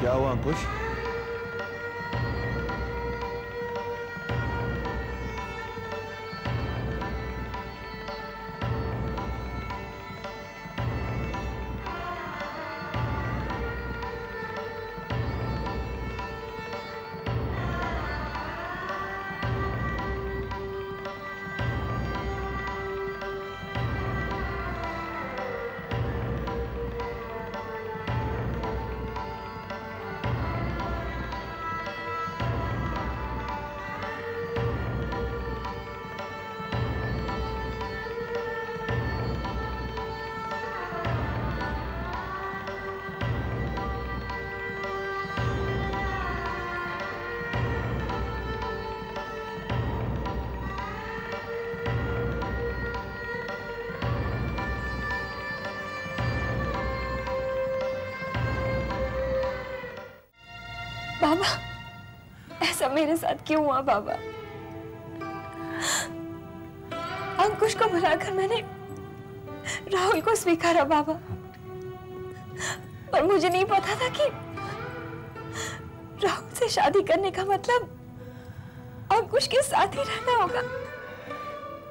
क्या हुआ अंकुश? बाबा, ऐसा मेरे साथ क्यों हुआ बाबा? अंकुश को बुलाकर मैंने राहुल को स्वीकारा बाबा, पर मुझे नहीं पता था कि राहुल से शादी करने का मतलब अंकुश के साथ ही रहना होगा।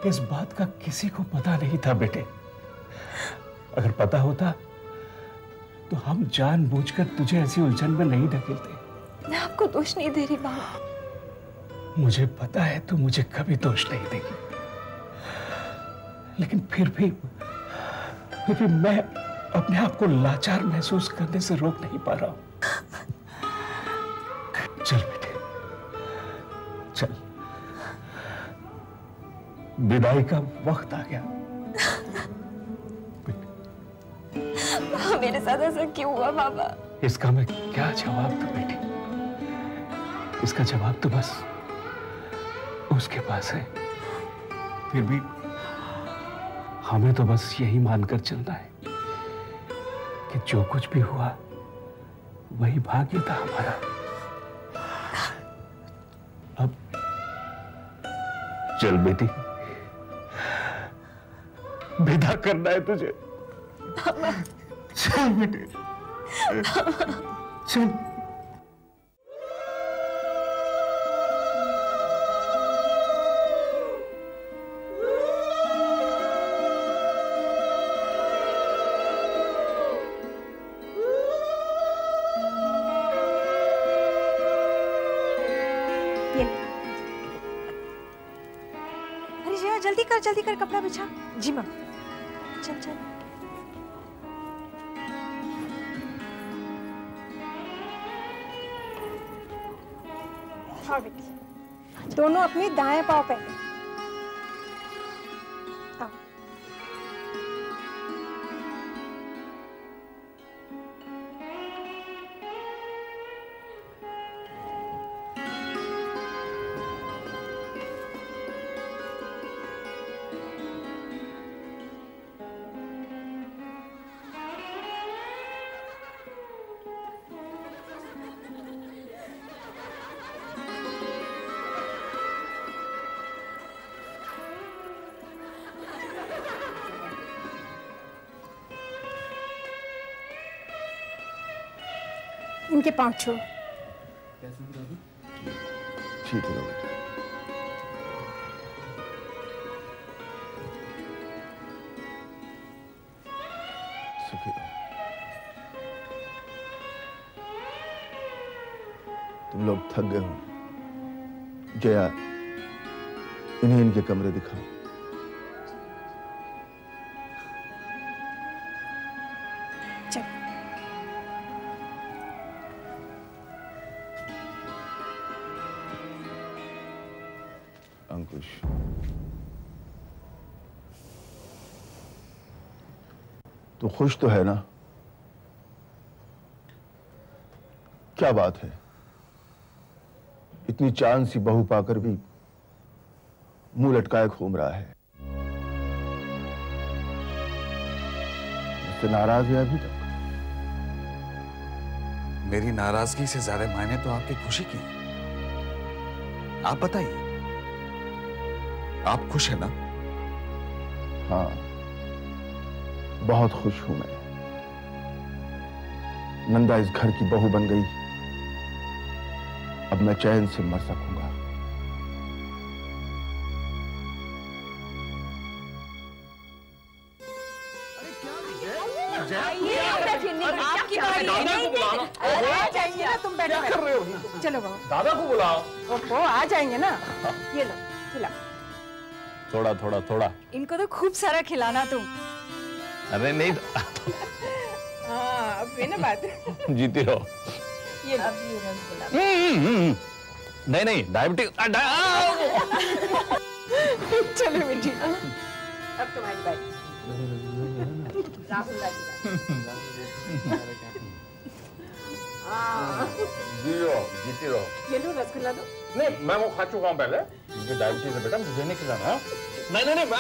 इस बात का किसी को पता नहीं था बेटे। अगर पता होता तो हम जानबूझकर तुझे ऐसी उलझन में नहीं ढकेलते। मैं आपको दोष नहीं दे रही बाबा। मुझे पता है तू मुझे कभी दोष नहीं देगी, लेकिन फिर भी मैं अपने आप को लाचार महसूस करने से रोक नहीं पा रहा हूं। चल बेटे चल, विदाई का वक्त आ गया। मेरे साथ ऐसा क्यों हुआ बाबा? इसका मैं क्या जवाब दूं बेटी? इसका जवाब तो बस उसके पास है। फिर भी हमें तो बस यही मानकर चलना है कि जो कुछ भी हुआ वही भाग्य था हमारा। अब चल बेटी, विदा करना है तुझे। चल बेटे चल। जल्दी कर कपड़ा बिछा। जी माँ। चल चल। हाँ बेटी, दोनों अपने दाएं पाँव पहले। हाँ। इनके पाँव छो। ठीक है बेटा। सुखी रहो। तुम लोग थक गए हो। जया, इन्हें इनके कमरे दिखाओ। अंकुश, तू खुश तो है ना? क्या बात है, इतनी चांद सी बहू पाकर भी मुंह लटकाए घूम रहा है। मुझसे नाराज है अभी तक? मेरी नाराजगी से ज्यादा मायने तो आपकी खुशी की। आप बताइए, आप खुश है ना? हाँ, बहुत खुश हूं मैं। नंदा इस घर की बहू बन गई अब मैं चैन से मर सकूंगा। तुम बैठो कर रहे हो ना? चलो बाबू, दादा को बुलाओ। ओहो, आ जाएंगे ना। ये लो खिला। थोड़ा थोड़ा थोड़ा। इनको तो खूब सारा खिलाना तुम। अरे नहीं हाँ, अब ये ना बात। जीती रहो। ये लो। नहीं नहीं डायबिटीज। चलो बेटी, अब तुम्हारी बारी। राहुल जीती रहो। ये लो रसगुल्ला दो। नहीं मैं वो खा चुका हूँ पहले। मुझे डायबिटीज है बेटा, मुझे नहीं खिलाना। नहीं नहीं नहीं मैं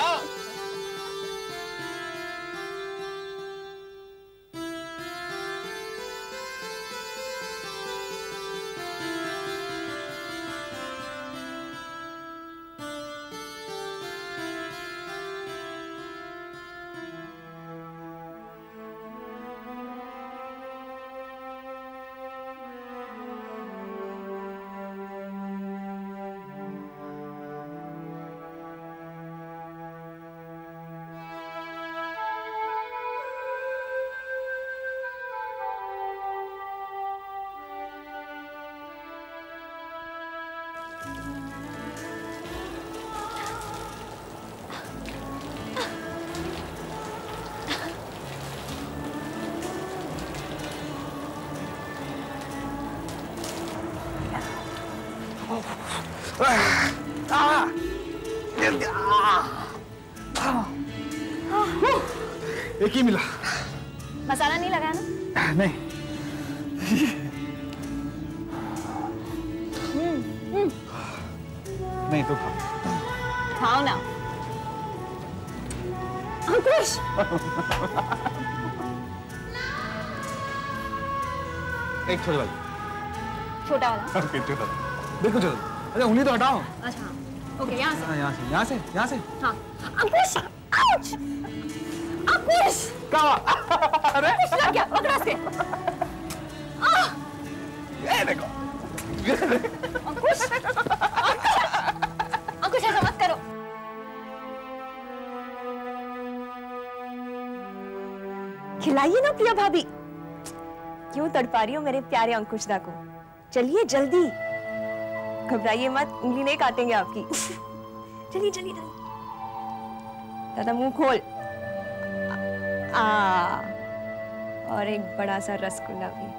एक ही मिला। मसाला नहीं लगाया ना? नहीं। नहीं तो खाओ ना। अंकुश। एक छोटा वाला। छोटा वाला। ओके छोटा। बिल्कुल छोटा। अरे उंगली तो हटाओ। अच्छा ओके, यहाँ से। यहाँ से यहाँ से यहाँ से। हाँ अंकुश, आउच! अंकुश! अरे अंकुश लग गया, पकड़ा से। ये देखो। अंकुश! अंकुश ऐसा मत करो। खिलाइए ना प्रिया भाभी। क्यों तड़पा रही हो मेरे प्यारे अंकुशदा को? चलिए जल्दी, घबराइए मत, उंगली नहीं काटेंगे आपकी। चलिए चलिए चलिए। दादा मुंह खोल। और एक बड़ा सा रसगुल्ला भी।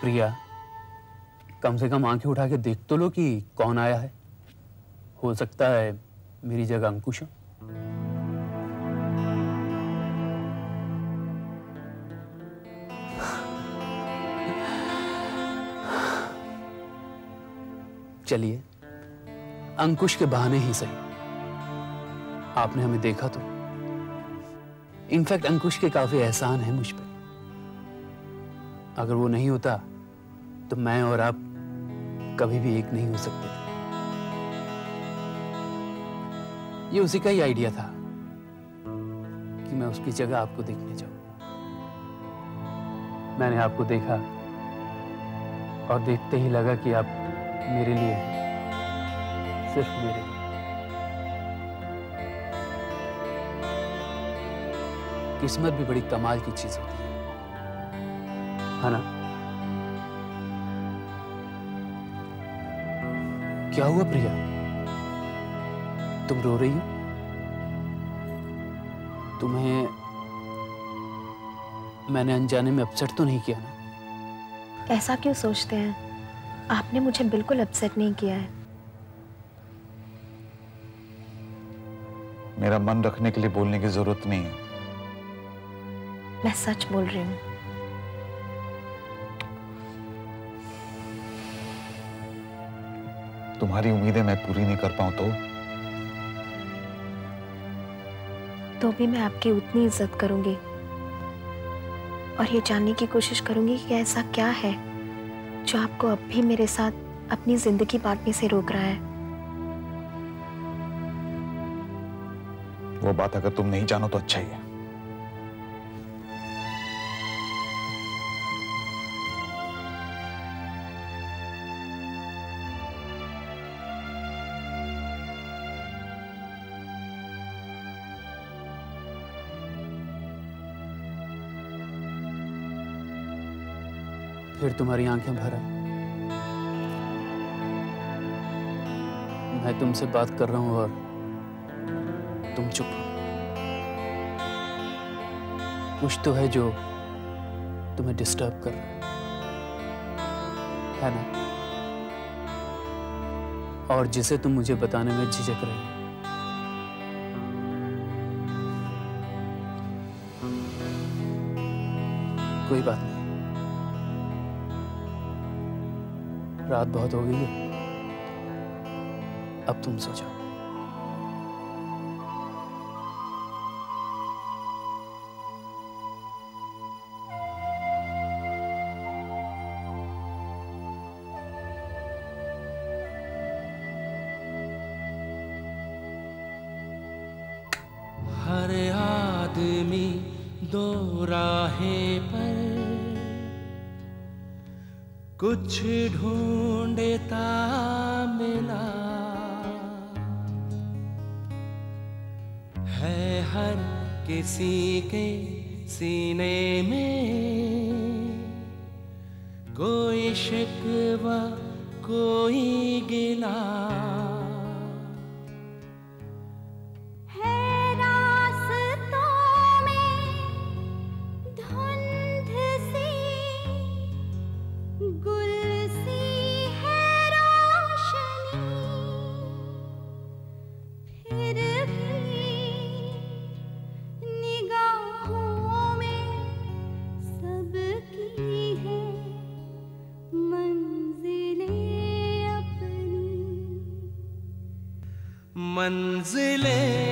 प्रिया, कम से कम आंखें उठा के देख तो लो कि कौन आया है। हो सकता है मेरी जगह अंकुश हो। चलिए, अंकुश के बहाने ही सही आपने हमें देखा तो। इनफैक्ट अंकुश के काफी एहसान है मुझ पे। अगर वो नहीं होता तो मैं और आप कभी भी एक नहीं हो सकते। ये उसी का ही आइडिया था कि मैं उसकी जगह आपको देखने जाऊं। मैंने आपको देखा और देखते ही लगा कि आप मेरे लिए हैं, सिर्फ मेरे लिए। किस्मत भी बड़ी कमाल की चीज होती है ना? क्या हुआ प्रिया, तुम रो रही हो? तुम्हें मैंने अनजाने में अपसेट तो नहीं किया ना? ऐसा क्यों सोचते हैं? आपने मुझे बिल्कुल अपसेट नहीं किया है। मेरा मन रखने के लिए बोलने की जरूरत नहीं है। मैं सच बोल रही हूँ। तुम्हारी उम्मीदें मैं पूरी नहीं कर पाऊं तो भी मैं आपकी उतनी इज्जत करूंगी और ये जानने की कोशिश करूंगी कि ऐसा क्या है जो आपको अब भी मेरे साथ अपनी जिंदगी बांटने से रोक रहा है। वो बात अगर तुम नहीं जानो तो अच्छा ही है। फिर तुम्हारी आंखें भर आई। मैं तुमसे बात कर रहा हूं और तुम चुप हो। कुछ तो है जो तुम्हें डिस्टर्ब कर रहा है ना? और जिसे तुम मुझे बताने में झिझक रही हो। कोई बात नहीं, रात बहुत हो गई है, अब तुम सो जाओ। हर आदमी दो राहें पर कुछ ढूंढता मिला है, हर किसी के सीने में कोई शिकवा कोई गिला। मंजिलें